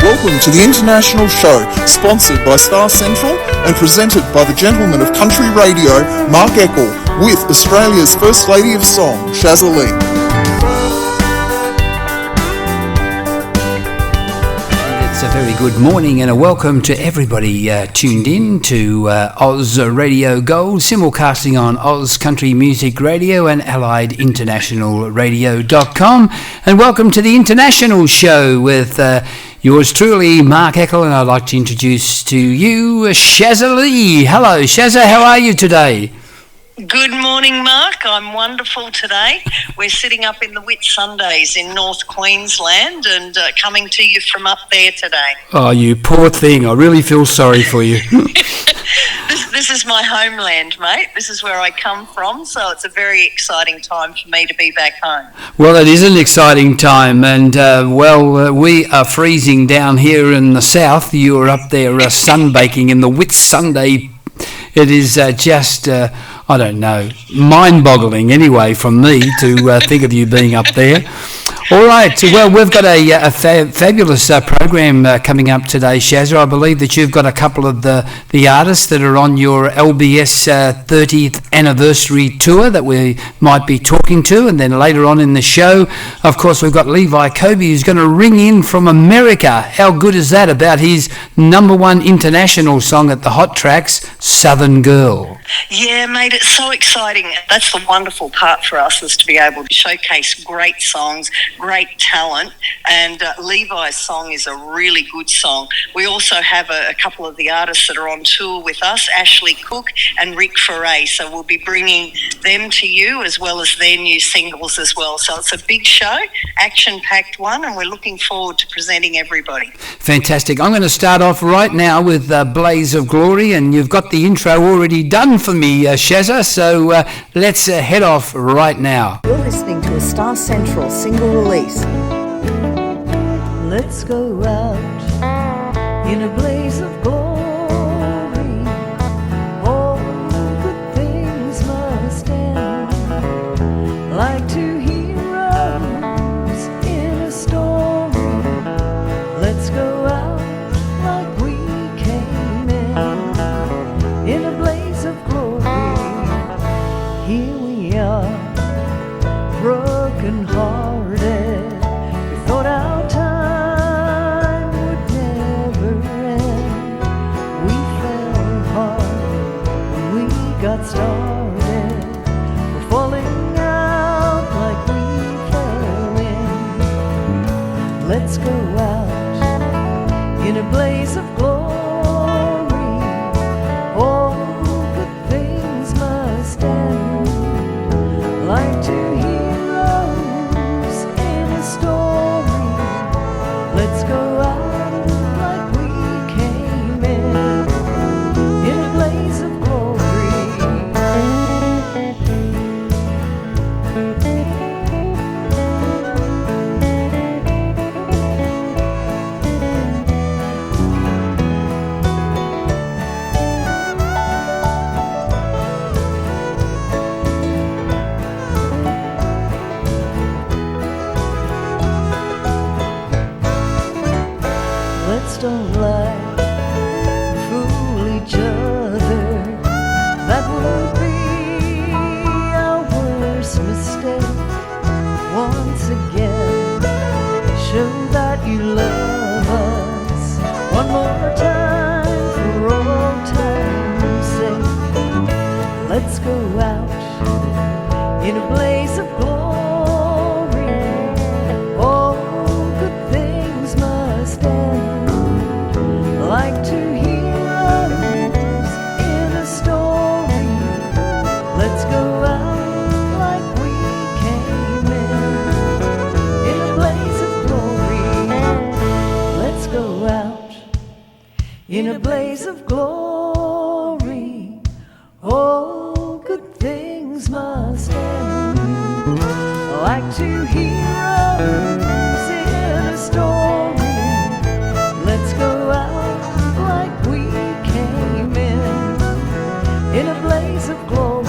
Welcome to the International Show, sponsored by Star Central and presented by the gentleman of country radio, Mark Eckel, with Australia's First Lady of Song, Shaza Leigh. It's a very good morning and a welcome to everybody tuned in to Oz Radio Gold, simulcasting on Oz Country Music Radio and Allied International Radio.com. And welcome to the International Show with yours truly, Mark Eckel, and I'd like to introduce to you Shaza Leigh. Hello, Shaza, how are you today? Good morning, Mark. I'm wonderful today. We're sitting up in the Whitsundays in North Queensland and coming to you from up there today. Oh, you poor thing. I really feel sorry for you. This is my homeland, mate. This is where I come from, so it's a very exciting time for me to be back home. Well, it is an exciting time, and, we are freezing down here in the south. You're up there sunbaking in the Whitsunday. It is just... I don't know, mind-boggling anyway from me to think of you being up there. All right, well, we've got a fabulous program coming up today, Shaza. I believe that you've got a couple of the artists that are on your LBS 30th anniversary tour that we might be talking to, and then later on in the show, of course, we've got Levi Coby, who's going to ring in from America. How good is that about his #1 international song at the Hot Tracks, Southern Girl? Yeah, mate, it's so exciting. That's the wonderful part for us, is to be able to showcase great songs, great talent, and Levi's song is a really good song. We also have a couple of the artists that are on tour with us, Ashley Cook and Rick Ferret, so we'll be bringing them to you as well as their new singles as well. So it's a big show, action-packed one, and we're looking forward to presenting everybody. Fantastic. I'm going to start off right now with Blaze of Glory, and you've got the intro already done for me, Shaza, so let's head off right now. You're listening to a Star Central single release. Let's go out in a blaze of glory. All good things must end, like two heroes in a story. Let's go out like we came in a blaze of glory. Here we are, broken hearted. We thought our time would never end. We fell hard when we got started. We're falling out like we fell in. Let's go out in a blaze of glory. All good things must end, like two heroes in a story. Let's go out like we came in a blaze of glory. Let's don't lie, fool each other. That would be our worst mistake. Once again, show that you love us. One more time for old time's sake. Let's go out in a blaze of glory. All good things must end, like two heroes in a story. Let's go out like we came in a blaze of glory. Let's go out in a blaze of glory. All good things must end, like two heroes in a story. Let's go out like we came in a blaze of glory.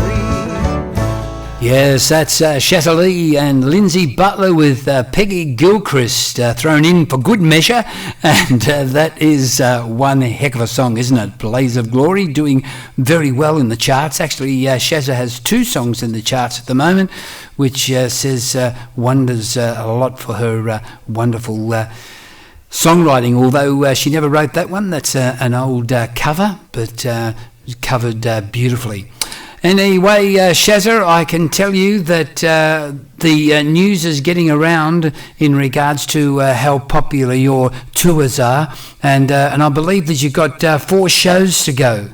Yes, that's Shaza Leigh and Lindsay Butler with Peggy Gilchrist thrown in for good measure, and that is one heck of a song, isn't it? Blaze of Glory, doing very well in the charts. Actually, Shaza has 2 songs in the charts at the moment, which says wonders a lot for her wonderful songwriting, although she never wrote that one. That's an old cover, but covered beautifully. Anyway, Shaza, I can tell you that the news is getting around in regards to how popular your tours are, and I believe that you've got 4 shows to go.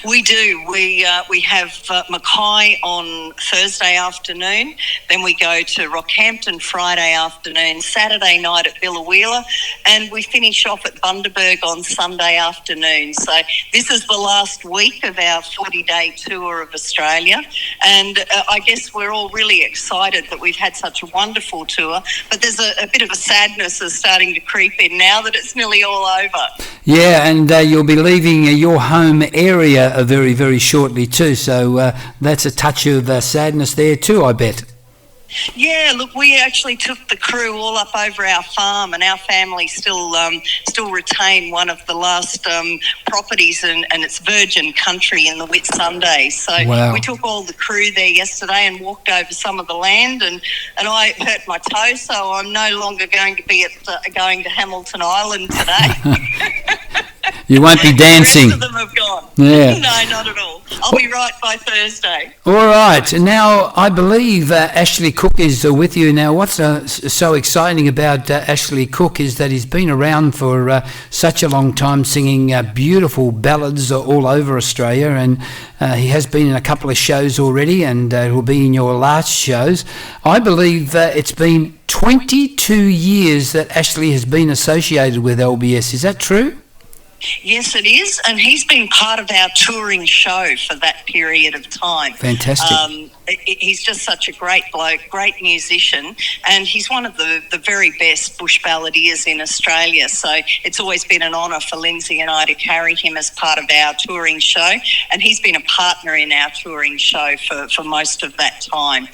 We do. We have Mackay on Thursday afternoon, then we go to Rockhampton Friday afternoon, Saturday night at Billawheeler, and we finish off at Bundaberg on Sunday afternoon. So this is the last week of our 40-day tour of Australia, and I guess we're all really excited that we've had such a wonderful tour, but there's a bit of a sadness is starting to creep in now that it's nearly all over. Yeah, and you'll be leaving your home area very, very shortly too, so that's a touch of sadness there too, I bet. Yeah, look, we actually took the crew all up over our farm, and our family still retain one of the last properties, and it's virgin country in the Whitsunday. So wow. We took all the crew there yesterday and walked over some of the land, and I hurt my toe, so I'm no longer going to be going to Hamilton Island today. You won't be dancing. The rest of them have gone. Yeah. No, not at all. I'll be right by Thursday. All right. Now, I believe Ashley Cook is with you. Now, what's so exciting about Ashley Cook is that he's been around for such a long time, singing beautiful ballads all over Australia, and he has been in a couple of shows already, and will be in your last shows. I believe it's been 22 years that Ashley has been associated with LBS. Is that true? Yes, it is, and he's been part of our touring show for that period of time. Fantastic. He's just such a great bloke, great musician, and he's one of the very best bush balladeers in Australia. So it's always been an honour for Lindsay and I to carry him as part of our touring show, and he's been a partner in our touring show for most of that time.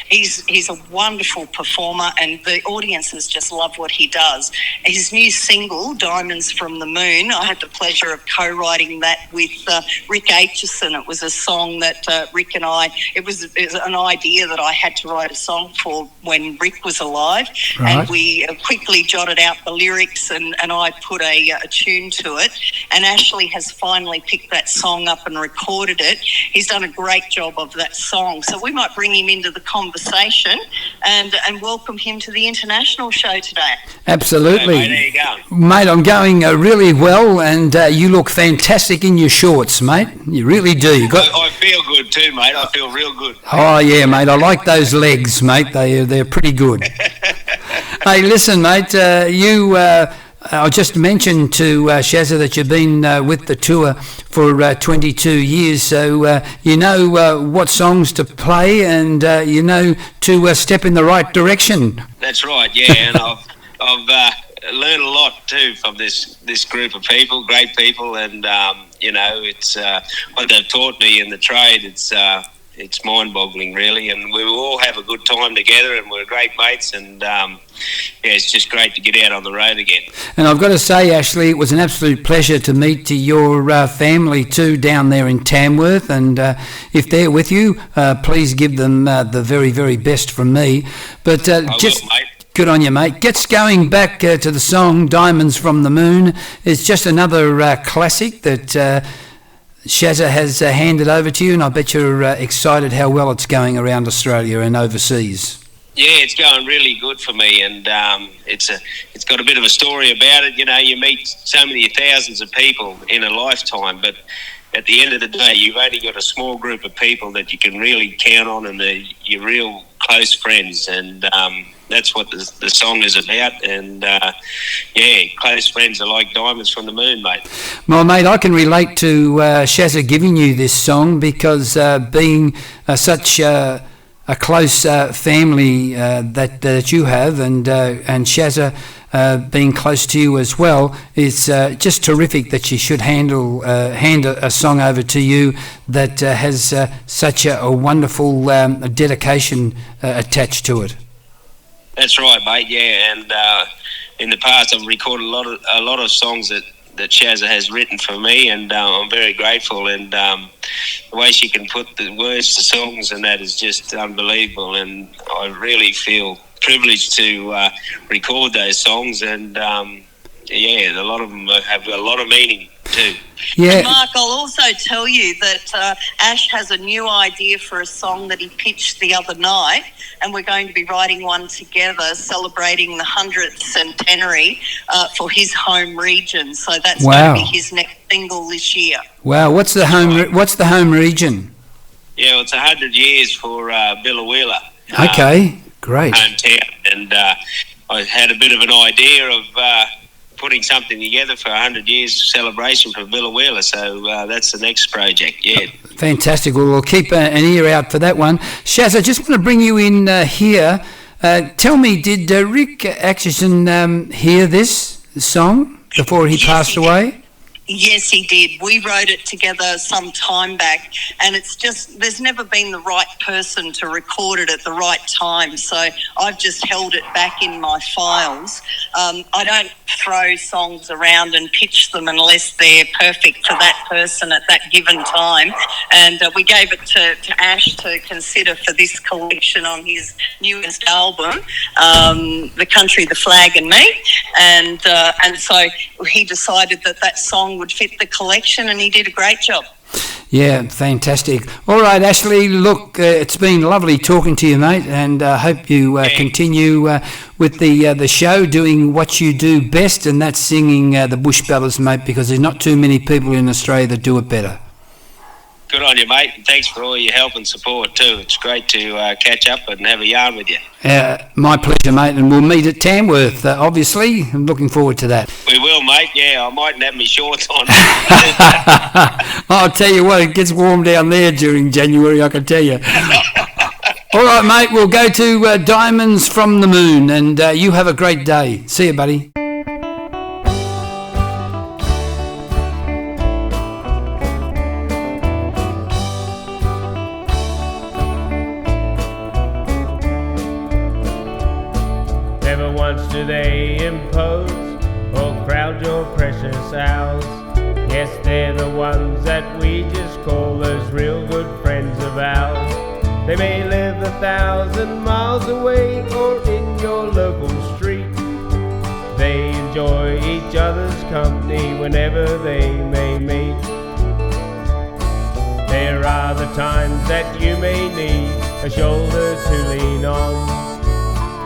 He's a wonderful performer, and the audiences just love what he does. His new single, Diamonds from the Moon, I had the pleasure of co-writing that with Rick Aitchison. It was a song that Rick and I... It was an idea that I had to write a song for when Rick was alive, right. And we quickly jotted out the lyrics, and I put a tune to it, and Ashley has finally picked that song up and recorded it. He's done a great job of that song, so we might bring him into the conversation and welcome him to the international show today. Absolutely. Hey, mate, there you go. Mate, I'm going really well, and you look fantastic in your shorts, mate. You really do. I feel good too, mate. I feel real good. Oh yeah, mate. I like those legs, mate. They're pretty good. Hey, listen, mate. I just mentioned to Shaza that you've been with the tour for 22 years, so you know what songs to play, and you know to step in the right direction. That's right. Yeah, and I've learned a lot too from this group of people, great people, and you know, it's what they've taught me in the trade. It's mind-boggling, really, and we all have a good time together, and we're great mates, and yeah, it's just great to get out on the road again. And I've got to say, Ashley, it was an absolute pleasure to meet your family too down there in Tamworth, and if they're with you, please give them the very, very best from me. But just will, mate. Good on you, mate. Gets going back to the song Diamonds from the Moon. It's just another classic that Shaza has handed over to you, and I bet you're excited how well it's going around Australia and overseas. Yeah, it's going really good for me, and it's got a bit of a story about it. You know, you meet so many thousands of people in a lifetime, but at the end of the day, you've only got a small group of people that you can really count on, and they're your real close friends, and that's what the song is about. And yeah, close friends are like diamonds from the moon, mate. Well, mate, I can relate to Shaza giving you this song, because being such a close family that you have, and Shaza being close to you as well. It's just terrific that she should hand a song over to you that has such a wonderful dedication attached to it. That's right, mate. Yeah, and in the past I've recorded a lot of songs that Shaza has written for me, and I'm very grateful. And the way she can put the words to songs and that is just unbelievable. And I really feel privileged to record those songs. And a lot of them have a lot of meaning too. Yeah. And Mark, I'll also tell you that Ash has a new idea for a song that he pitched the other night, and we're going to be writing one together celebrating the 100th centenary for his home region. So that's going to be his next single this year. Wow, what's the home region? Yeah, well, it's 100 years for Billawheeler. Okay, great. Hometown, and I had a bit of an idea of putting something together for 100 years celebration for Billawheeler, so that's the next project, yeah. Fantastic. Well, we'll keep an ear out for that one. Shaz, I just want to bring you in here. Tell me, did Rick Atchison hear this song before he passed away? Yes, he did. We wrote it together some time back, and it's just, there's never been the right person to record it at the right time, so I've just held it back in my files. I don't throw songs around and pitch them unless they're perfect for that person at that given time, and we gave it to Ash to consider for this collection on his newest album, The Country, the Flag and Me, and so he decided that song would fit the collection, and he did a great job. Yeah, fantastic. All right, Ashley, look, it's been lovely talking to you, mate, and I hope you continue with the show, doing what you do best, and that's singing the bush ballads, mate, because there's not too many people in Australia that do it better. Good on you, mate, and thanks for all your help and support too. It's great to catch up and have a yarn with you. My pleasure, mate, and we'll meet at Tamworth, obviously. I'm looking forward to that. We will, mate, yeah, I mightn't have my shorts on. I'll tell you what, it gets warm down there during January, I can tell you. All right, mate, we'll go to Diamonds from the Moon, and you have a great day. See you, buddy. Do they impose or crowd your precious hours? Yes, they're the ones that we just call those real good friends of ours. They may live 1,000 miles away or in your local street. They enjoy each other's company whenever they may meet. There are the times that you may need a shoulder to lean on.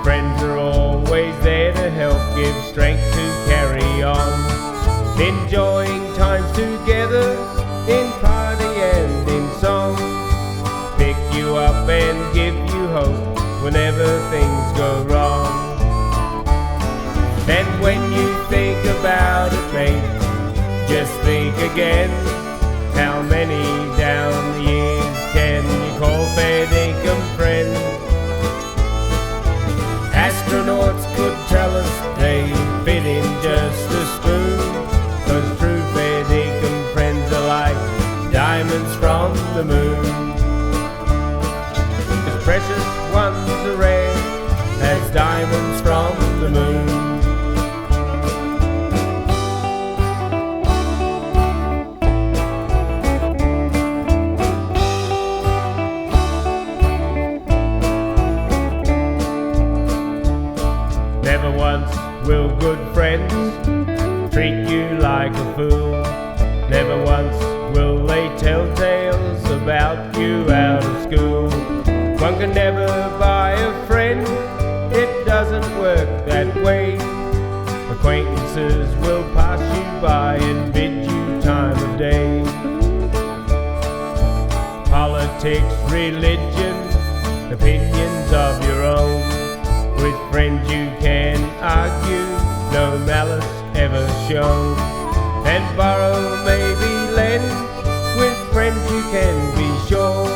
Friends are always there to help, give strength to carry on. Enjoying times together in party and in song. Pick you up and give you hope whenever things go wrong. And when you think about it, mate, just think again. How many down the years can you call fair dinkum friends? Astronauts could tell us they fit in just a spoon, 'cause true fair dinkum friends are like diamonds from the moon. As precious ones are rare as diamonds from the moon. Never once will good friends treat you like a fool. Never once will they tell tales about you out of school. One can never buy a friend, it doesn't work that way. Acquaintances will pass you by and bid you time of day. Politics, religion, opinions of your own. With friends you can argue, no malice ever shown. And borrow, maybe lend, with friends you can be sure.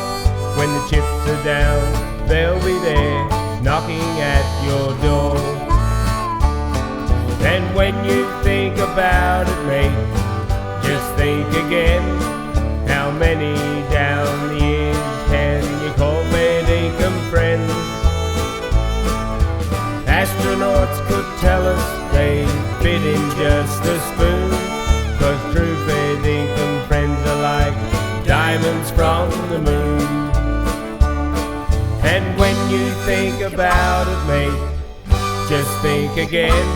When the chips are down, they'll be there, knocking at your door. when you think about it, mate, just think again. How many down the years can you call fair dinkum friends? Astronauts could tell us they fit in just a spoon, 'cause true fair dinkum friends are like diamonds from the moon. And when you think about it, mate, just think again.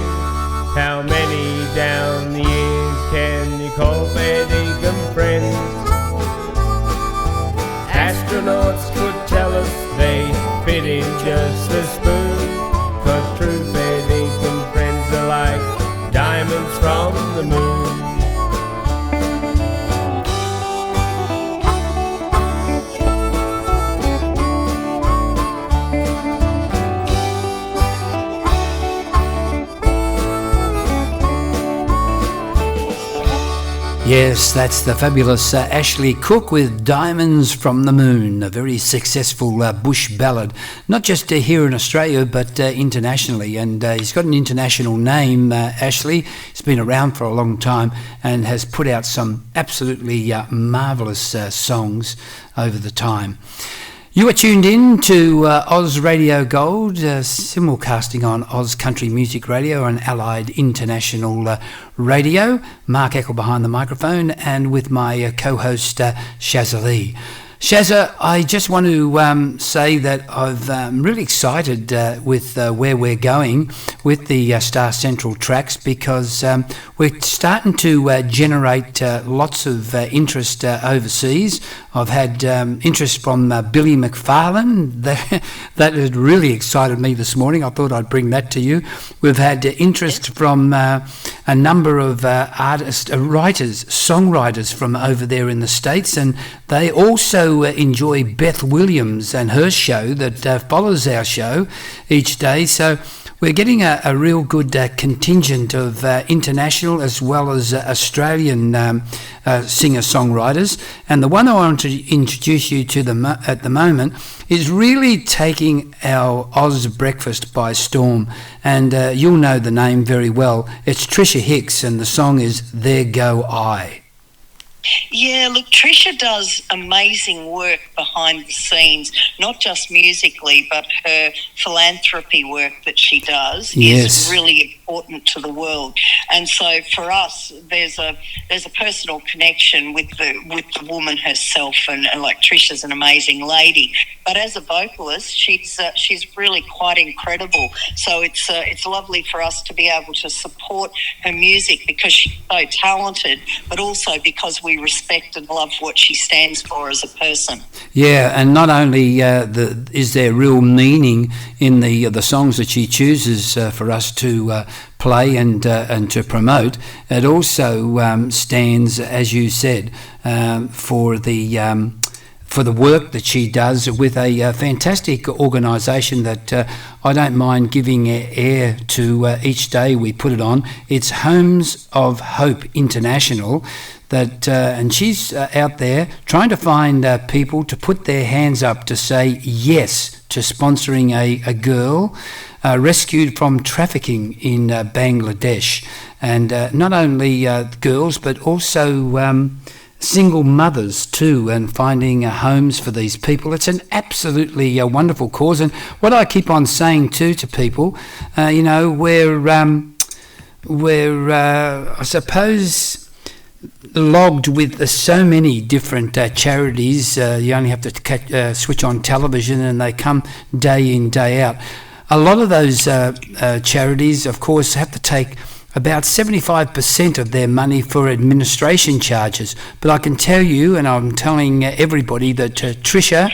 How many down the years can you call fair dinkum friends? Astronauts could tell us they fit in just a spoon, 'cause true fair dinkum friends are like diamonds from the moon. Yes, that's the fabulous Ashley Cook with Diamonds from the Moon, a very successful bush ballad, not just here in Australia but internationally. And he's got an international name, Ashley. He's been around for a long time and has put out some absolutely marvellous songs over the time. You are tuned in to Oz Radio Gold, simulcasting on Oz Country Music Radio and Allied International Radio. Mark Eckel behind the microphone, and with my co-host Shaza Leigh. Shaza, I just want to say that I'm really excited with where we're going with the Star Central tracks, because we're starting to generate lots of interest overseas. I've had interest from Billy McFarlane. That had really excited me this morning. I thought I'd bring that to you. We've had interest from a number of artists, writers, songwriters from over there in the States, and they also enjoy Beth Williams and her show that follows our show each day. So we're getting a real good contingent of international as well as Australian singer-songwriters. And the one I want to introduce you to at the moment is really taking our Oz breakfast by storm. And you'll know the name very well. It's Trisha Hicks, and the song is There Go I. Yeah, look, Trisha does amazing work behind the scenes, not just musically, but her philanthropy work that she does is really important to the world. And so for us, there's a personal connection with the woman herself, and like Trisha's an amazing lady. But as a vocalist, she's really quite incredible. So it's lovely for us to be able to support her music, because she's so talented, but also because we respect and love what she stands for as a person. Yeah, and not only is there real meaning in the songs that she chooses for us to play and to promote, it also stands, as you said, for the work that she does with a fantastic organisation that I don't mind giving air to each day we put it on. It's Homes of Hope International. And she's out there trying to find people to put their hands up to say yes to sponsoring a girl rescued from trafficking in Bangladesh. And not only girls, but also single mothers too, and finding homes for these people. It's an absolutely wonderful cause. And what I keep on saying too to people, we're I suppose logged with so many different charities. You only have to switch on television and they come day in, day out. A lot of those charities, of course, have to take about 75% of their money for administration charges. But I can tell you, and I'm telling everybody, that Trisha,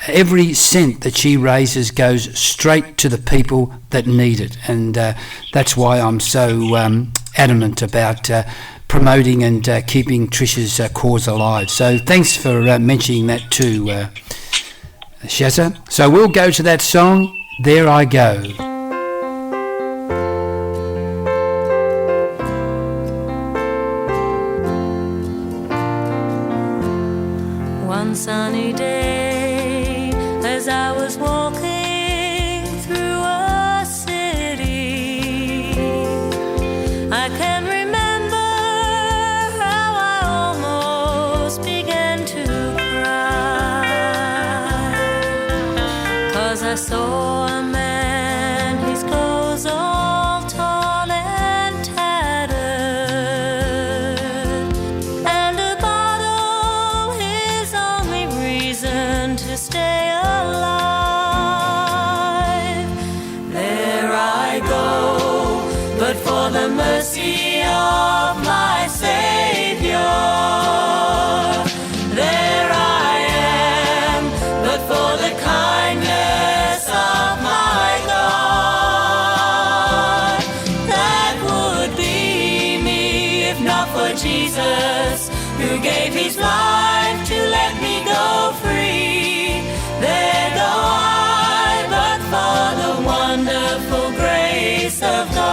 every cent that she raises goes straight to the people that need it. And that's why I'm so adamant about promoting and keeping Trisha's cause alive. So thanks for mentioning that too, Shaza. So we'll go to that song, There I Go. One sunny day, as I was walking through a city, saw a man, his clothes all torn and tattered, and a bottle his only reason to stay alive. There I go, but for the mercy of my Savior. There I am, but for the kindness of my God. That would be me if not for Jesus, who gave his life to let me go free. There go I, but for the wonderful grace of God.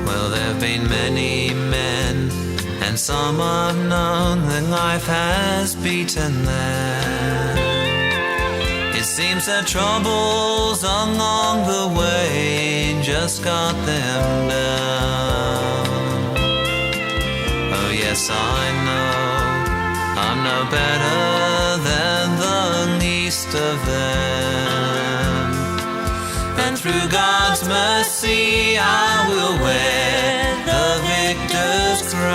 Well, there have been many men, and some I've known that life has beaten them. It seems that troubles along the way just got them down. Oh yes, I know I'm no better than the least of them. And through God's mercy I will wear the victor's crown.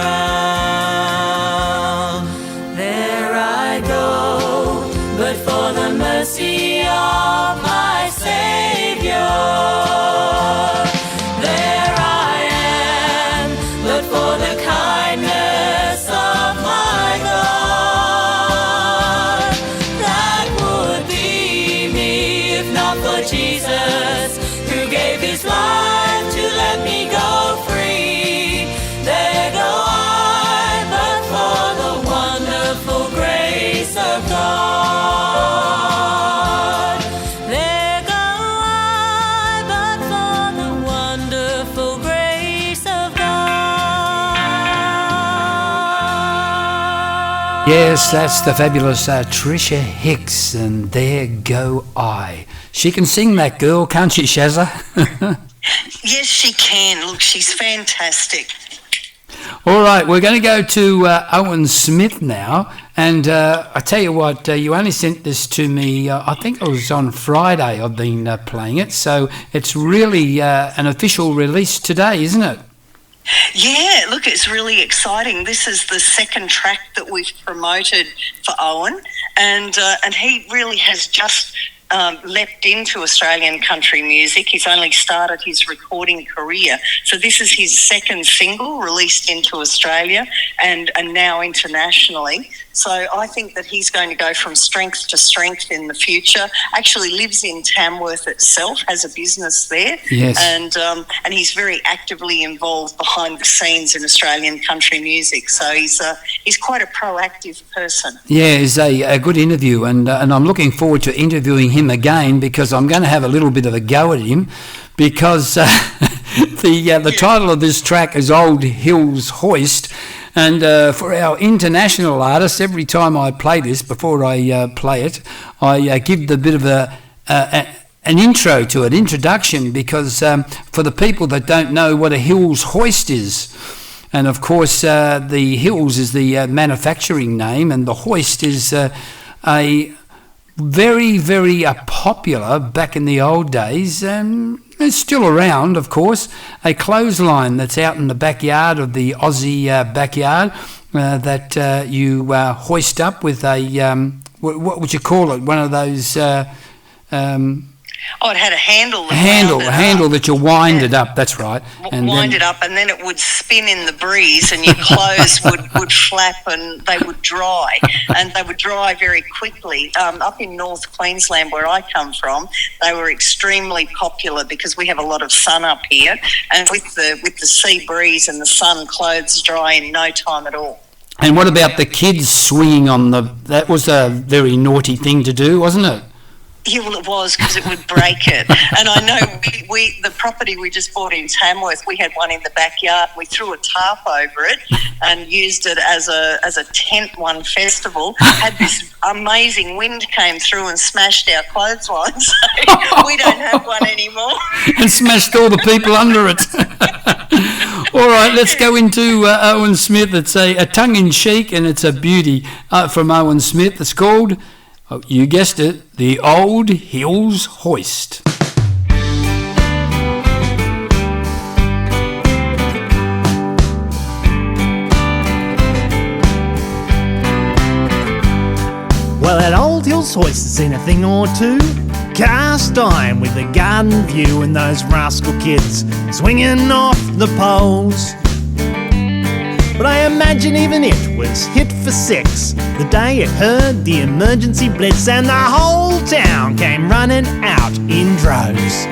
There I go, but for the mercy of my Savior. There I am, but for the kindness of my God. That would be me if not for Jesus, who gave his life to let me go free. There go I, but for the wonderful grace of God. There go I, but for the wonderful grace of God. Yes, that's the fabulous Trisha Hicks, and There Go I. She can sing, that girl, can't she, Shaza? Yes, she can. Look, she's fantastic. All right, we're going to go to Owen Smith now. And I tell you what, you only sent this to me, I think it was on Friday I've been playing it. So it's really an official release today, isn't it? Yeah, look, it's really exciting. This is the second track that we've promoted for Owen, and he really has just leapt into Australian country music. He's only started his recording career. So this is his second single released into Australia and now internationally. So I think that he's going to go from strength to strength in the future. Actually lives in Tamworth itself, has a business there. Yes. And he's very actively involved behind the scenes in Australian country music. So he's quite a proactive person. Yeah, it's a good interview, and I'm looking forward to interviewing him again, because I'm going to have a little bit of a go at him, because the title of this track is Old Hills Hoist. And for our international artists, every time I play this, before I play it, I give a bit of an intro to it, introduction, because for the people that don't know what a Hills Hoist is, and of course the Hills is the manufacturing name, and the Hoist is a very, very popular back in the old days, and it's still around, of course, a clothesline that's out in the backyard of the Aussie backyard that you hoist up with a, what would you call it, one of those... it had a handle. A handle that you wind it up, that's right. And wind it up, and then it would spin in the breeze, and your clothes would flap, and they would dry. And they would dry very quickly. Up in North Queensland, where I come from, they were extremely popular because we have a lot of sun up here. And with the sea breeze and the sun, clothes dry in no time at all. And what about the kids swinging on that was a very naughty thing to do, wasn't it? Yeah, well, it was because it would break it. And I know we the property we just bought in Tamworth, we had one in the backyard. We threw a tarp over it and used it as a tent one festival. Had this amazing wind came through and smashed our clothesline, so we don't have one anymore. And smashed all the people under it. All right, let's go into Owen Smith. It's a tongue-in-cheek and it's a beauty from Owen Smith. It's called, oh, you guessed it, The Old Hills Hoist. Well, that old Hills Hoist has seen a thing or two. Cast iron with a garden view and those rascal kids swinging off the poles. But I imagine even it was hit for six the day it heard the emergency blitz and the whole town came running out in droves.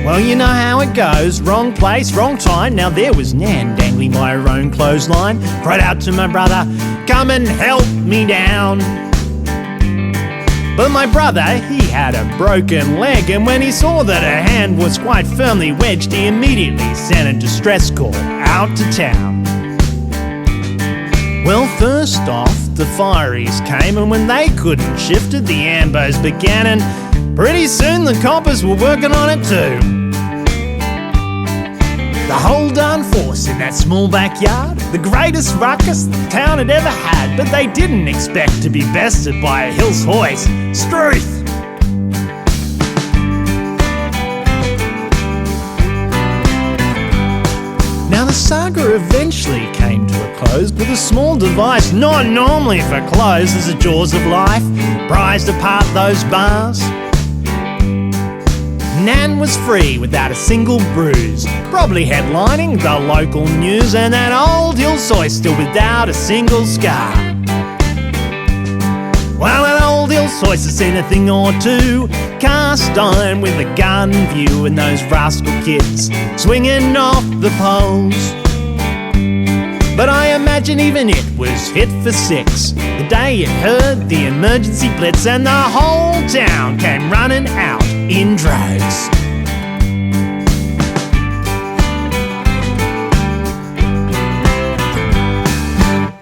Well, you know how it goes. Wrong place, wrong time. Now there was Nan dangling by her own clothesline. Cried out to my brother, come and help me down. But my brother, he had a broken leg, and when he saw that her hand was quite firmly wedged, he immediately sent a distress call out to town. Well, first off, the fireys came, and when they couldn't shift it, the ambos began, and pretty soon the coppers were working on it too. The whole darn force in that small backyard, the greatest ruckus the town had ever had, but they didn't expect to be bested by a Hills Hoist. Struth! Now the saga eventually came to a close with a small device not normally for clothes as the jaws of life prized apart those bars. Nan was free without a single bruise, probably headlining the local news, and that old Hills Hoist still without a single scar. Well, that old Hills Hoist has seen a thing or two. Cast iron with a garden view and those rascal kids swinging off the poles. But I imagine even it was hit for six the day it heard the emergency blitz and the whole town came running out in droves.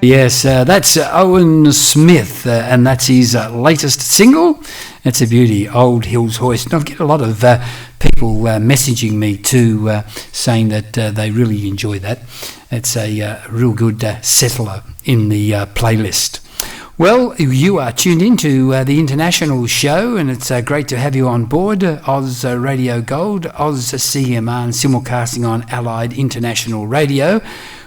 Yes, that's Owen Smith, and that's his latest single. It's a beauty, Old Hills Hoist. And I get a lot of people messaging me too, saying that they really enjoy that. It's a real good settler in the playlist. Well, you are tuned into the international show, and it's great to have you on board. Oz Radio Gold, Oz CMR, and simulcasting on Allied International Radio.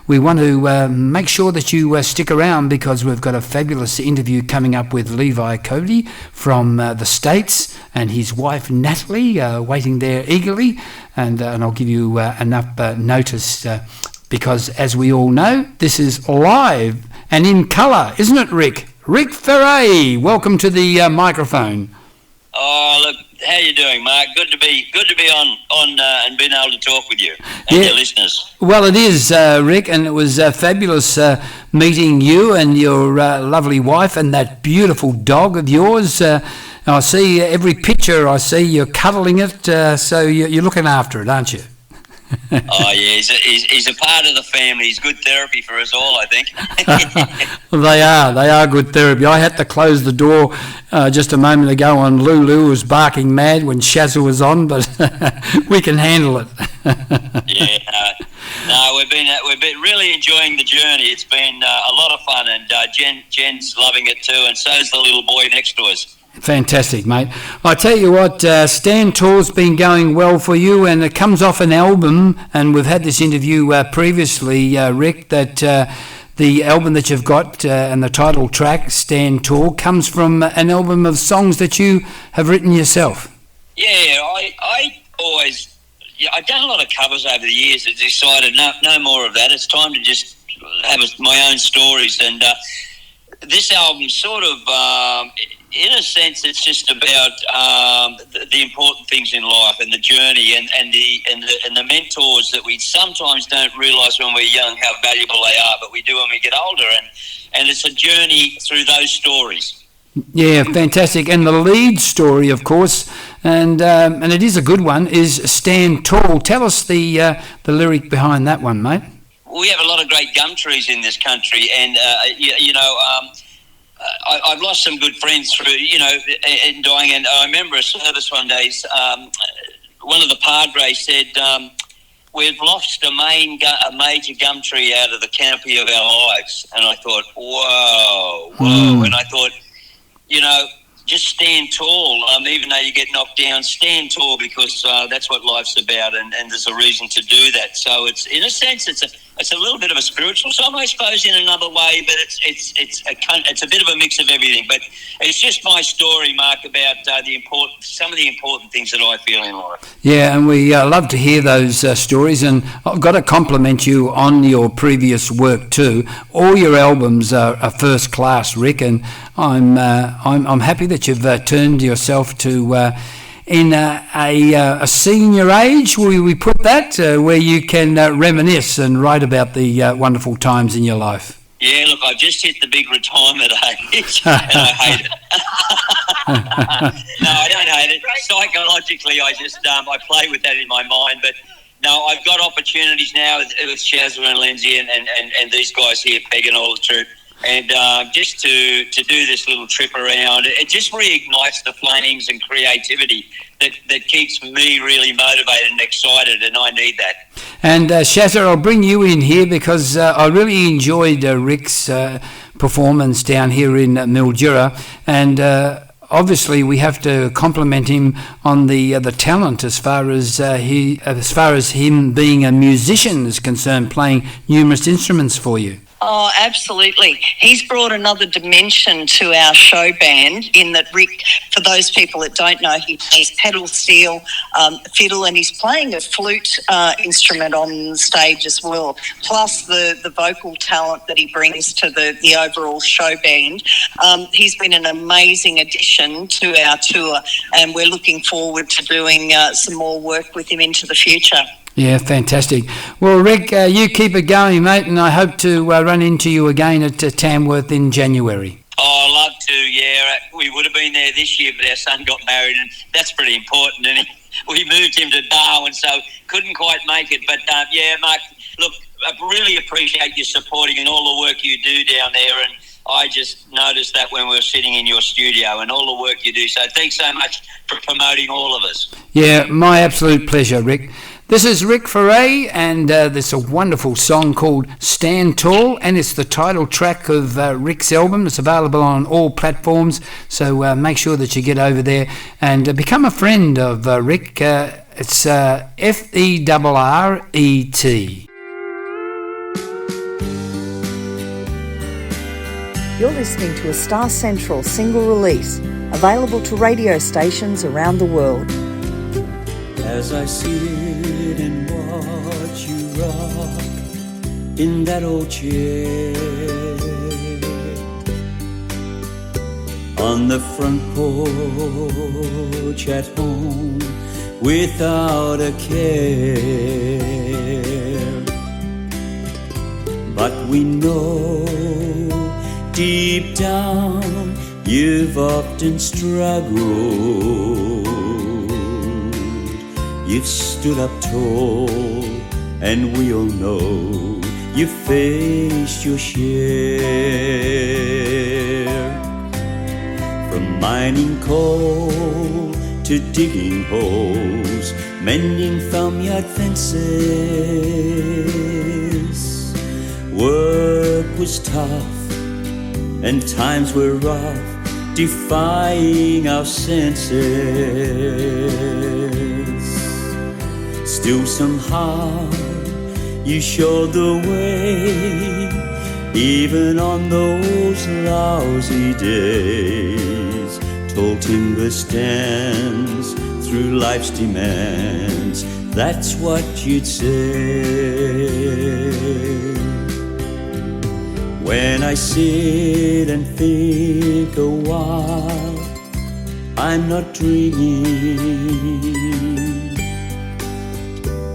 We want to make sure that you stick around because we've got a fabulous interview coming up with Levi Coby from the States and his wife Natalie waiting there eagerly. And I'll give you enough notice because, as we all know, this is live and in colour, isn't it, Rick? Rick Ferret, welcome to the microphone. Oh, look, how you doing, Mark? Good to be on and being able to talk with you and your listeners. Well, it is, Rick, and it was fabulous meeting you and your lovely wife and that beautiful dog of yours. I see every picture. I see you're cuddling it, so you're looking after it, aren't you? Oh yeah, he's a part of the family. He's good therapy for us all, I think. Well, they are good therapy. I had to close the door just a moment ago on Lulu, who was barking mad when Shaza was on, but we can handle it. No, we've been really enjoying the journey. It's been a lot of fun, and Jen's loving it too, and so's the little boy next to us. Fantastic, mate. I tell you what, Stand Tall's been going well for you, and it comes off an album, and we've had this interview previously, Rick, that the album that you've got and the title track, Stand Tall, comes from an album of songs that you have written yourself. Yeah, I always... Yeah, I've done a lot of covers over the years. I decided no more of that. It's time to just have my own stories, and this album sort of... in a sense, it's just about the important things in life and the journey and the mentors that we sometimes don't realise when we're young how valuable they are, but we do when we get older. And it's a journey through those stories. Yeah, fantastic. And the lead story, of course, and it is a good one, is Stand Tall. Tell us the lyric behind that one, mate. We have a lot of great gum trees in this country, and I've lost some good friends through, in dying. And I remember a service one day. One of the padres said, "We've lost a major gum tree out of the canopy of our lives." And I thought, whoa. And I thought, just stand tall. Even though you get knocked down, stand tall, because that's what life's about, and there's a reason to do that. So it's, in a sense, it's a little bit of a spiritual song, I suppose, in another way, but it's a bit of a mix of everything. But it's just my story, Mark, about some of the important things that I feel in life. Yeah, and we love to hear those stories, and I've got to compliment you on your previous work too. All your albums are first class, Rick, and I'm happy that you've turned yourself to in a senior age, we put that, where you can reminisce and write about the wonderful times in your life. Yeah, look, I've just hit the big retirement age, and I hate it. No, I don't hate it. Psychologically, I play with that in my mind, but no, I've got opportunities now with Shaza and Lindsay and these guys here, Peg and all the troop. And just to do this little trip around, it just reignites the flames and creativity that keeps me really motivated and excited, and I need that. And Shaza, I'll bring you in here because I really enjoyed Rick's performance down here in Mildura, and obviously we have to compliment him on the talent as far as him being a musician is concerned, playing numerous instruments for you. Oh, absolutely. He's brought another dimension to our show band in that Rick, for those people that don't know, he plays pedal steel, fiddle, and he's playing a flute instrument on stage as well, plus the vocal talent that he brings to the overall show band. He's been an amazing addition to our tour, and we're looking forward to doing some more work with him into the future. Yeah, fantastic. Well, Rick, you keep it going, mate, and I hope to run into you again at Tamworth in January. Oh, I'd love to, yeah. We would have been there this year, but our son got married, and that's pretty important. And we moved him to Darwin, so couldn't quite make it. But, yeah, Mark, look, I really appreciate you supporting and all the work you do down there. And I just noticed that when we were sitting in your studio and all the work you do. So thanks so much for promoting all of us. Yeah, my absolute pleasure, Rick. This is Rick Ferret, and there's a wonderful song called Stand Tall, and it's the title track of Rick's album. It's available on all platforms, so make sure that you get over there and become a friend of Rick. It's Ferret. You're listening to a Star Central single release, available to radio stations around the world. As I sit and watch you rock in that old chair on the front porch at home without a care, but we know deep down you've often struggled. You've stood up tall, and we all know you've faced your share. From mining coal to digging holes, mending farmyard fences. Work was tough, and times were rough, defying our senses. Still somehow you showed the way, even on those lousy days. Tall timber stands through life's demands, that's what you'd say. When I sit and think a while, I'm not dreaming.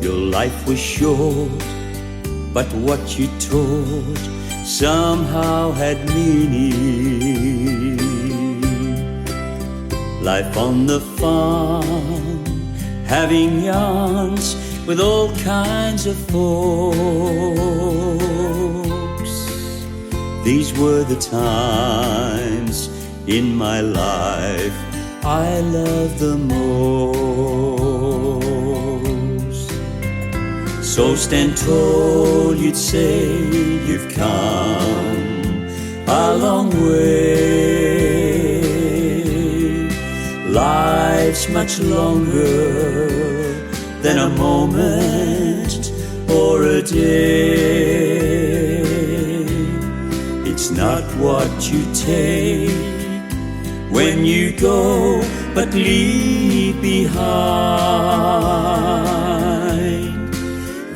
Your life was short, but what you taught somehow had meaning. life on the farm, having yarns with all kinds of folks. These were the times in my life I love the most. So stand tall, you'd say, you've come a long way. Life's much longer than a moment or a day. It's not what you take when you go, but leave behind.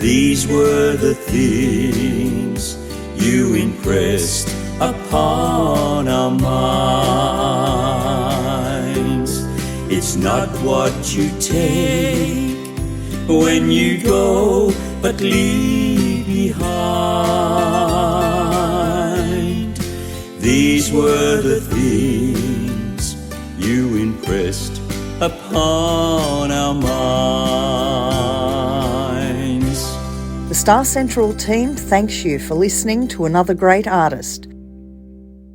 These were the things you impressed upon our minds. It's not what you take when you go, but leave behind. These were the things you impressed upon our minds. The Star Central team thanks you for listening to another great artist.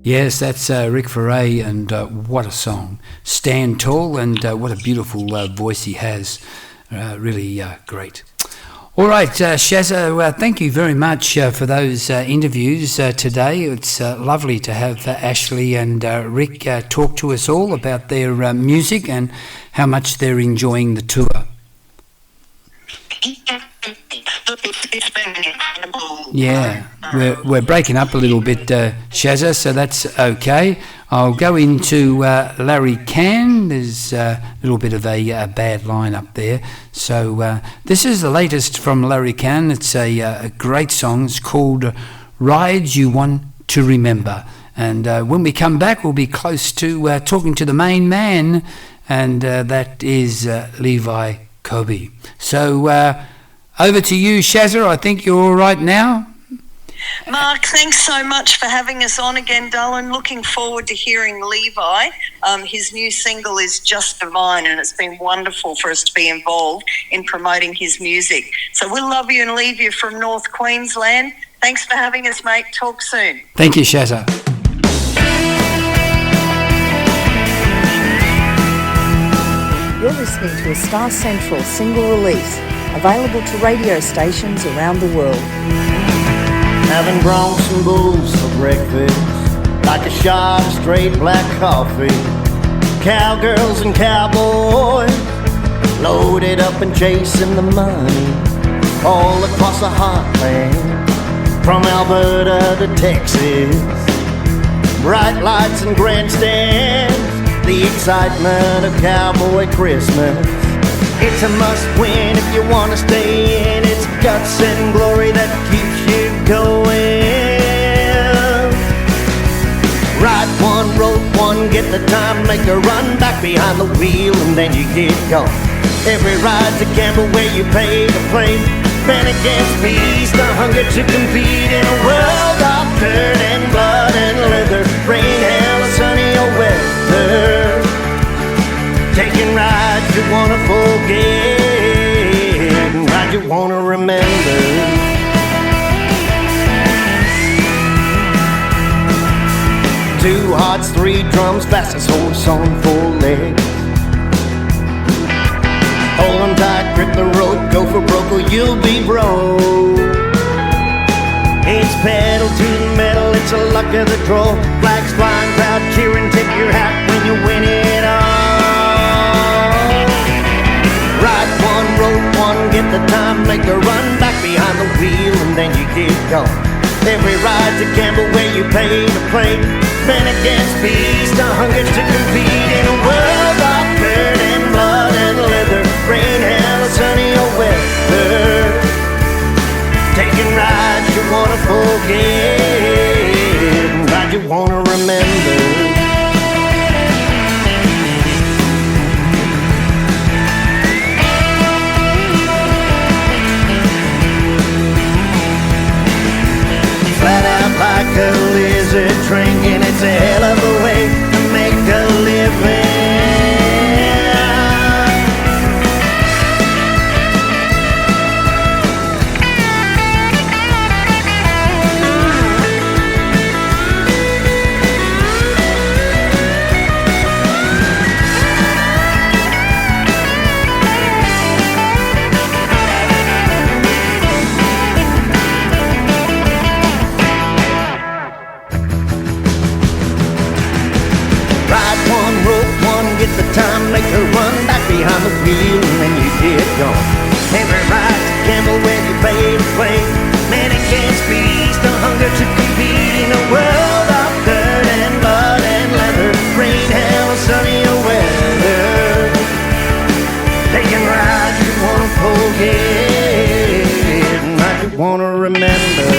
Yes, that's Rick Ferret, and what a song. Stand Tall, and what a beautiful voice he has. Really great. All right, Shaza, thank you very much for those interviews today. It's lovely to have Ashley and Rick talk to us all about their music and how much they're enjoying the tour. It's been incredible. Yeah, we're breaking up a little bit, Shaza, so that's okay. I'll go into Larry Cann. There's a little bit of a bad line up there. So this is the latest from Larry Cann. It's a great song. It's called Rides You Want to Remember. And when we come back, we'll be close to talking to the main man, and that is Levi Kobby. So over to you, Shaza. I think you're all right now. Mark, thanks so much for having us on again, darling. Looking forward to hearing Levi. His new single is Just Divine, and it's been wonderful for us to be involved in promoting his music. So we'll love you and leave you from North Queensland. Thanks for having us, mate. Talk soon. Thank you, Shaza. You're listening to a Star Central single release, available to radio stations around the world. Having Bronx and Bulls for breakfast, like a shot of straight black coffee. Cowgirls and cowboys, loaded up and chasing the money, all across the heartland, from Alberta to Texas. Bright lights and grandstands, the excitement of cowboy Christmas. It's a must-win if you want to stay in. It's guts and glory that keeps you going. Ride one, rope one, get the time, make a run back behind the wheel, and then you get going. Every ride's a gamble where you pay to play. Men against bees, the hunger to compete in a world of dirt and blood and leather. Rain, hail, sunny or weather. Taking rides you wanna forget, rides you wanna remember. Two hearts, three drums, fastest horse on four legs. Hold 'em tight, grip the rope, go for broke or you'll be broke. It's pedal to the metal, it's a luck of the draw. Flags flying, crowd cheering, tip your hat when you win it all. Ride one, rope one, get the time, make a run back behind the wheel, and then you get going. Every ride's a gamble where you pay to play. Men against bees, the hunger to compete in a world of dirt and blood and leather. Rain, hail, sunny or weather. Taking rides you wanna forget, rides you wanna remember. Flat out like a lizard drinking, it's a hell of a way to make a living. play. Man, it can't be eased, no hunger to compete in a world of dirt and blood and leather. Rain, hail, sunny or weather. Taking rides you wanna forget, like you wanna remember.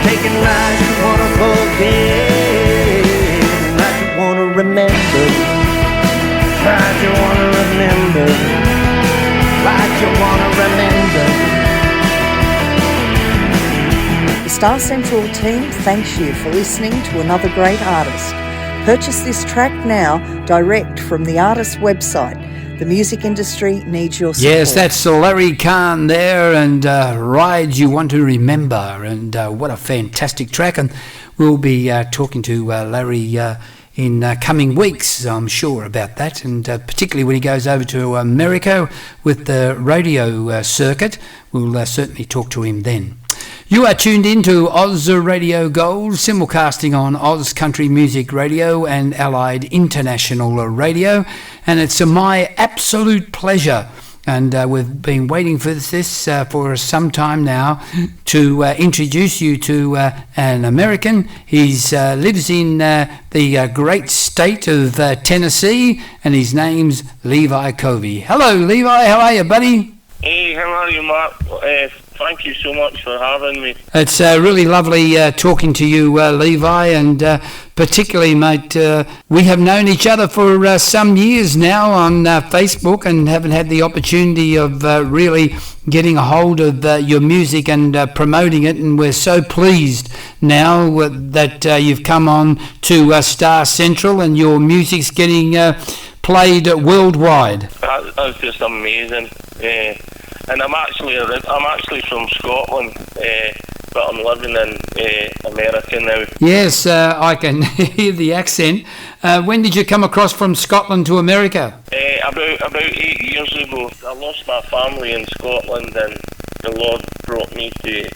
Taking rides you wanna forget, like you wanna remember. Like you wanna remember. Like you wanna remember. The Star Central team thanks you for listening to another great artist. Purchase this track now, direct from the artist's website. The music industry needs your support. Yes, that's Larry Cann there, and Rides You Want to Remember, and what a fantastic track. And we'll be talking to Larry in coming weeks, I'm sure about that, and particularly when he goes over to America with the radio circuit, we'll certainly talk to him then. You are tuned in to Oz Radio Gold, simulcasting on Oz Country Music Radio and Allied International Radio, and it's my absolute pleasure, and we've been waiting for this for some time now, to introduce you to an American. He lives in the great state of Tennessee, and his name's Levi Coby. Hello, Levi. How are you, buddy? Hey, how are you, Mark? Thank you so much for having me. It's really lovely talking to you, Levi, and particularly, mate, we have known each other for some years now on Facebook, and haven't had the opportunity of really getting a hold of your music and promoting it, and we're so pleased now that you've come on to Star Central and your music's getting played worldwide. That's just amazing. And I'm actually from Scotland, but I'm living in America now. Yes, I can hear the accent. When did you come across from Scotland to America? About 8 years ago. I lost my family in Scotland, and the Lord brought me to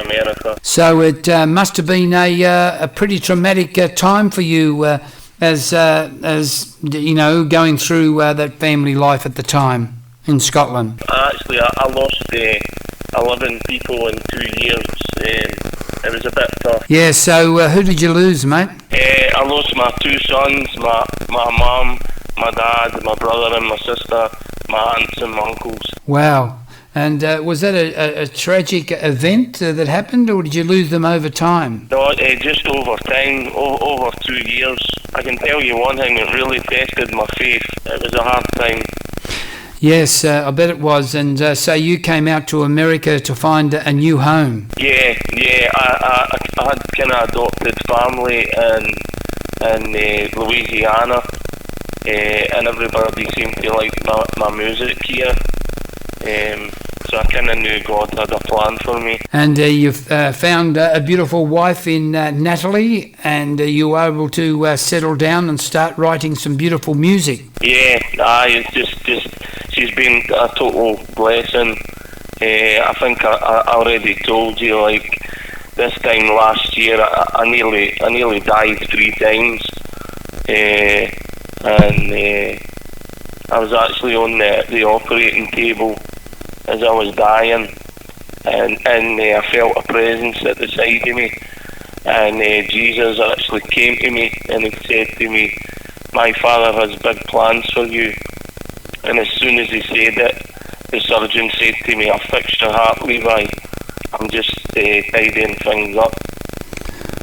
America. So it must have been a pretty traumatic time for you, as you know, going through that family life at the time in Scotland. Actually, I lost 11 people in 2 years. It was a bit tough. Yeah, so who did you lose, mate? I lost my 2 sons, my mum, my dad, my brother and my sister, my aunts and my uncles. Wow. And was that a tragic event that happened, or did you lose them over time? No, just over time, over 2 years. I can tell you one thing, it really tested my faith. It was a hard time. Yes, I bet it was. And so you came out to America to find a new home. Yeah. I had kind of adopted family in Louisiana, and everybody seemed to like my music here. So I kind of knew God had a plan for me. And you've found a beautiful wife in Natalie, and you were able to settle down and start writing some beautiful music. Yeah, it's just she's been a total blessing. I think I already told you, like, this time last year I nearly died 3 times, and I was actually on the operating table as I was dying, and I felt a presence at the side of me, and Jesus actually came to me and he said to me, "My Father has big plans for you." And as soon as he said it, the surgeon said to me, "I fixed your heart, Levi. I'm just tidying things up."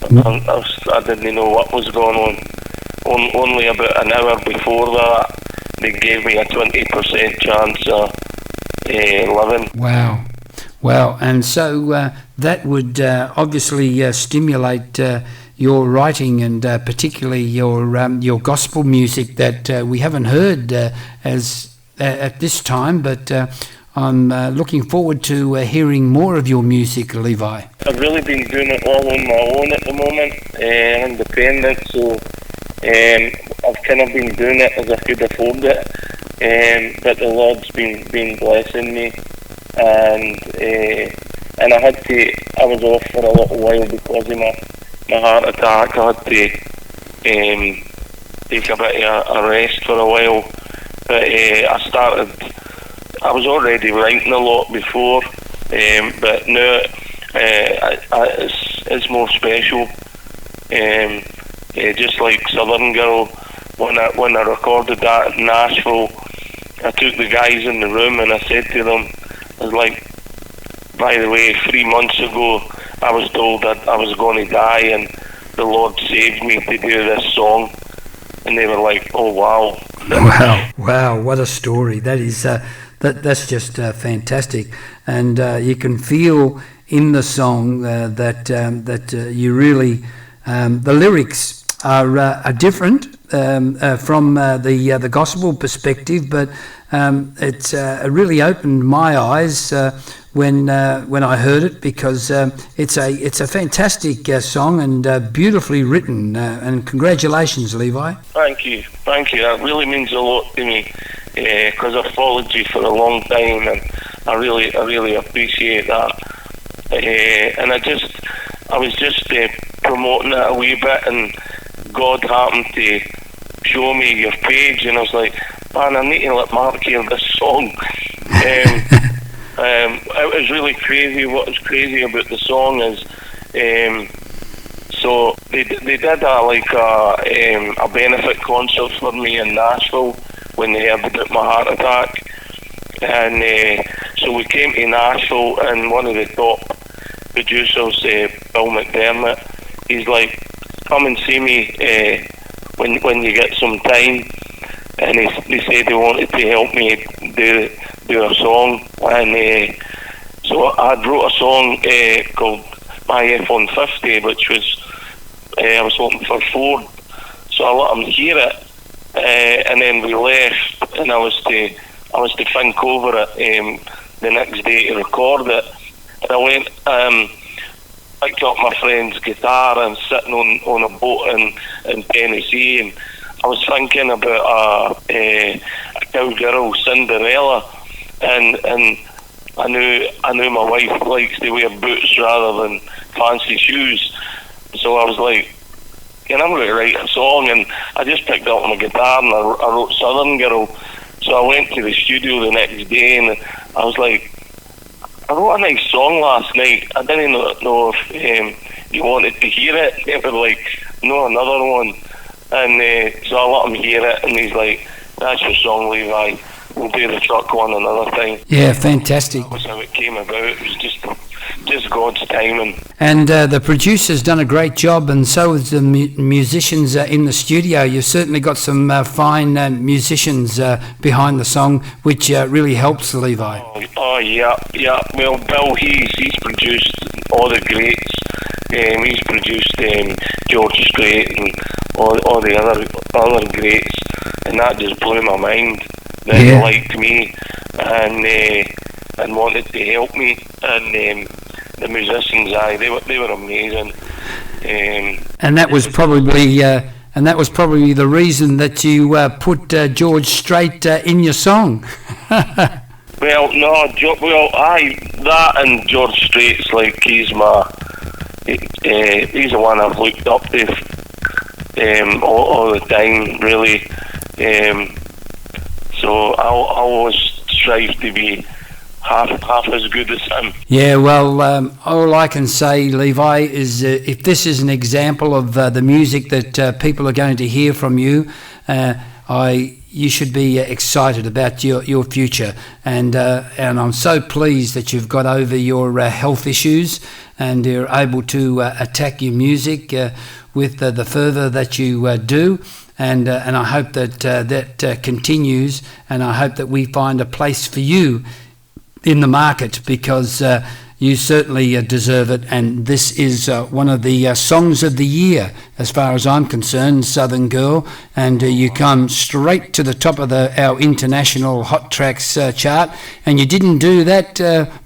I didn't know what was going on. Only about an hour before that, they gave me a 20% chance of living. Wow. Well, and so that would obviously stimulate your writing, and particularly your gospel music that we haven't heard as at this time, but I'm looking forward to hearing more of your music, Levi. I've really been doing it all on my own at the moment, independent, so I've kind of been doing it as I could afford it, but the Lord's been blessing me, and I was off for a little while because of my heart attack. I had to take a bit of a rest for a while, but I I was already writing a lot before, but now it's more special. Just like Southern Girl, when I recorded that in Nashville, I took the guys in the room and I said to them, I was like, by the way, 3 months ago I was told that I was going to die, and the Lord saved me to do this song. And they were like, oh wow. Wow, what a story. That is that's just fantastic. And you can feel in the song that you really the lyrics are different from the gospel perspective, but it's really opened my eyes when I heard it, because it's a fantastic song and beautifully written. And congratulations, Levi. Thank you. That really means a lot to me, because I've followed you for a long time, and I really appreciate that. And I was just promoting it a wee bit, and God happened to show me your page, and I was like, man, I need to let Mark hear this song. It was really crazy. What was crazy about the song is, so they did a benefit concert for me in Nashville when they heard about my heart attack, and so we came to Nashville, and one of the top producers, Bill McDermott, he's like, come and see me when you get some time, and they said they wanted to help me do a song, and so I wrote a song called My F-150, which was I was hoping for Ford, so I let them hear it, and then we left, and I was to think over it the next day to record it, and I went picked up my friend's guitar and sitting on a boat in Tennessee, and I was thinking about a cowgirl, Cinderella, and I knew my wife likes to wear boots rather than fancy shoes, so I was like, I'm going to write a song, and I just picked up my guitar and I wrote Southern Girl. So I went to the studio the next day, and I was like, I wrote a nice song last night. I didn't know if you wanted to hear it. They were like, no, another one. And so I let him hear it, and he's like, that's your song, Levi. We'll do the truck one another time. Yeah, fantastic. That was how it came about. It was just God's timing. And the producer's done a great job, and so has the musicians in the studio. You've certainly got some fine musicians behind the song, which really helps Levi. Oh yeah. Well, Bill, he's produced all the greats. He's produced George Strait and all the other greats, and that just blew my mind. They liked me and wanted to help me, and the musicians, they were amazing. And that was probably the reason that you put George Strait in your song. Well, no, that and George Strait's like he's the one I've looked up to all the time, really. So I'll always strive to be half as good as him. Yeah, well, all I can say, Levi, is if this is an example of the music that people are going to hear from you, you should be excited about your future, and I'm so pleased that you've got over your health issues and you're able to attack your music with the fervour that you do. And I hope that continues, and I hope that we find a place for you in the market, because you certainly deserve it. And this is one of the songs of the year, as far as I'm concerned, Southern Girl. And you come straight to the top of our international Hot Tracks chart. And you didn't do that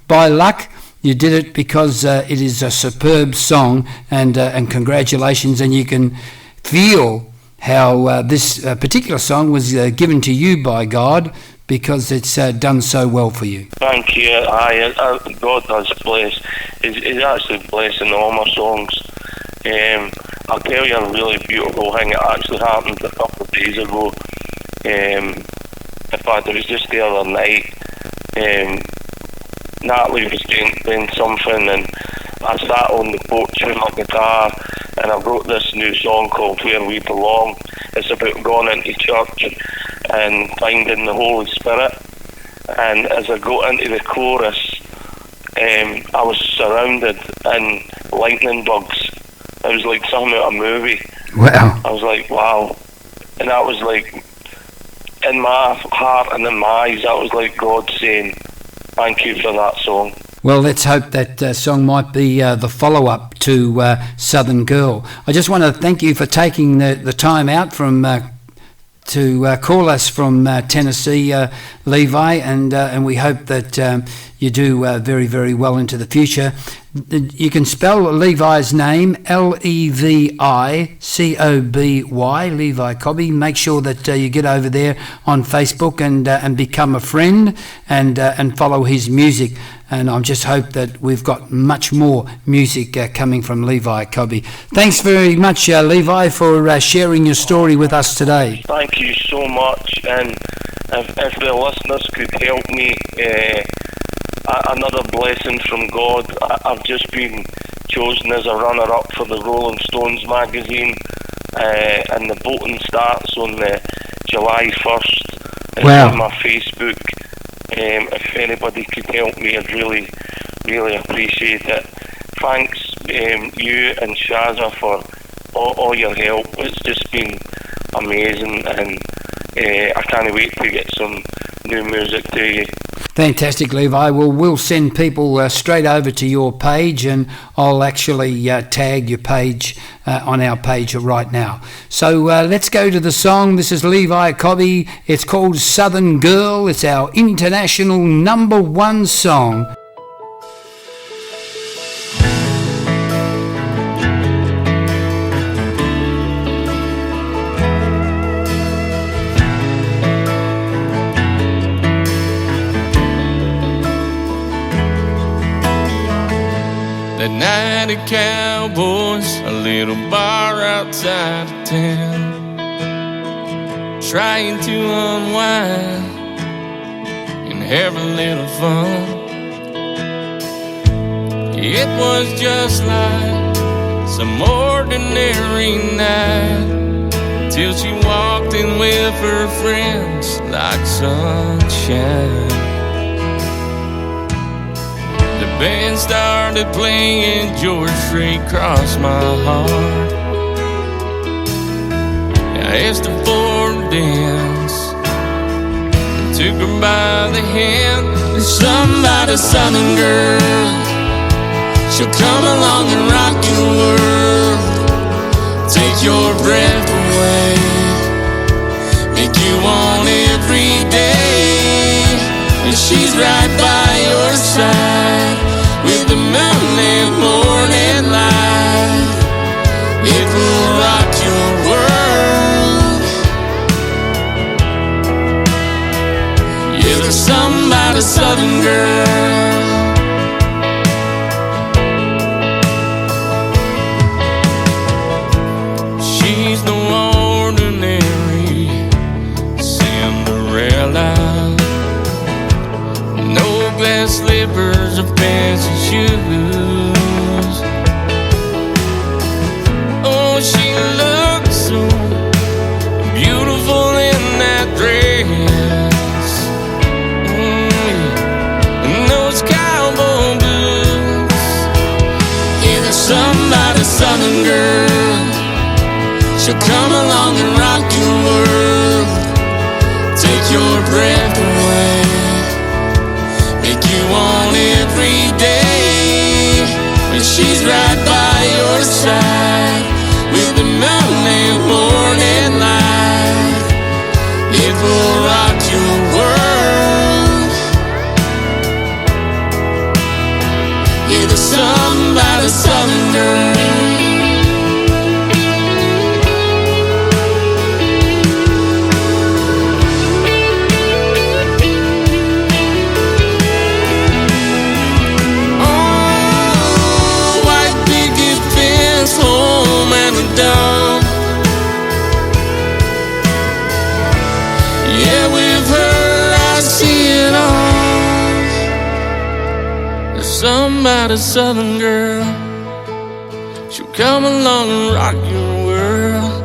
by luck. You did it because it is a superb song. And congratulations. And you can feel how this particular song was given to you by God, because it's done so well for you. Thank you. God has blessed. He's actually blessing all my songs. I'll tell you a really beautiful thing. It actually happened a couple of days ago. In fact, it was just the other night. Natalie was doing something, and I sat on the porch with my guitar, and I wrote this new song called Where We Belong. It's about going into church and finding the Holy Spirit. And as I got into the chorus, I was surrounded in lightning bugs. It was like something out of a movie. Wow. I was like, wow. And that was like, in my heart and in my eyes, that was like God saying, thank you for that song. Well, let's hope that song might be the follow-up to Southern Girl. I just want to thank you for taking the time out from to call us from Tennessee, Levi, and we hope that you do very, very well into the future. You can spell Levi's name, L-E-V-I-C-O-B-Y, Levi Kobby. Make sure that you get over there on Facebook and become a friend and follow his music. And I just hope that we've got much more music coming from Levi Kobby. Thanks very much, Levi, for sharing your story with us today. Thank you so much. And if the listeners could help me, another blessing from God. I've just been chosen as a runner-up for the Rolling Stones magazine, and the voting starts on July 1st. It's on my Facebook. If anybody could help me, I'd really, really appreciate it. Thanks, you and Shaza, for all your help. It's just been amazing, and I can't wait to get some new music to you. Fantastic, Levi. Well, we'll send people straight over to your page, and I'll actually tag your page on our page right now. So let's go to the song. This is Levi Kobby. It's called Southern Girl. It's our international #1 song. That night at Cowboys, a little bar outside of town, trying to unwind and have a little fun. It was just like some ordinary night, till she walked in with her friends like sunshine. The band started playing George Strait crossed my heart. I asked her for a dance and took her by the hand. There's somebody, Southern girl, she'll come along and rock your world, take your breath away, make you want every day. And she's right by your side with the moonlit morning light. It will rock your world. Yeah, there's something about a Southern girl. She's no ordinary Cinderella, no glass slippers or fancy shoes. Oh, she looks so beautiful in that dress, and those cowboy boots. Yeah, there's somebody, Southern girl, she'll come along and rock your world, take your breath away, make you want every day. When she's right by your side with the moonlit morning light, it will rock your world. Yeah, there's something about a Southern girl. Home and a dog. Yeah, with her I see it all. somebody southern girl. She'll come along and rock your world,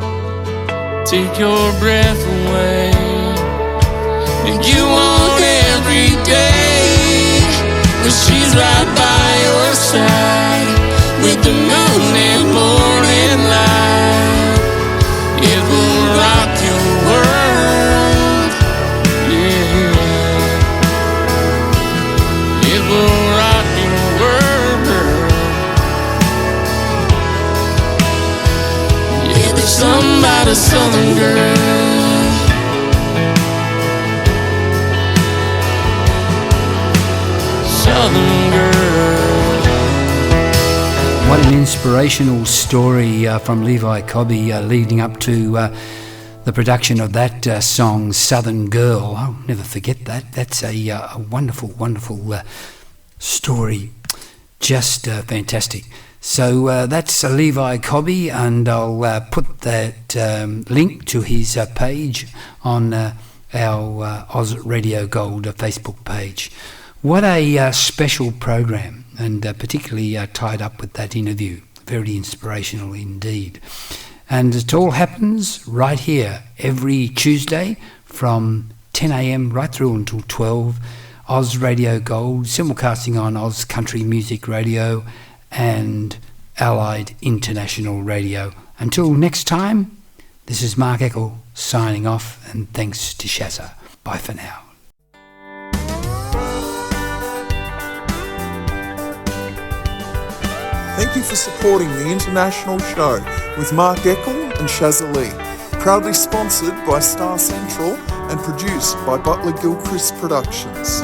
take your breath away. And you want every day, but she's right by your side, with the moon and morning light. It will rock your world, yeah. It will rock your world. Yeah, there's somebody southern girl. Southern girl. What an inspirational story from Levi Kobby leading up to the production of that song, Southern Girl. I'll never forget that. That's a wonderful, wonderful story. Just fantastic. So that's Levi Kobby, and I'll put that link to his page on our Oz Radio Gold Facebook page. What a special program, and particularly tied up with that interview. Very inspirational indeed. And it all happens right here every Tuesday from 10 a.m. right through until 12. Oz Radio Gold, simulcasting on Oz Country Music Radio and Allied International Radio. Until next time, this is Mark Eckel signing off, and thanks to Shaza. Bye for now. Thank you for supporting the international show with Mark Eckel and Shaza Leigh. Proudly sponsored by Star Central and produced by Butler Gilchrist Productions.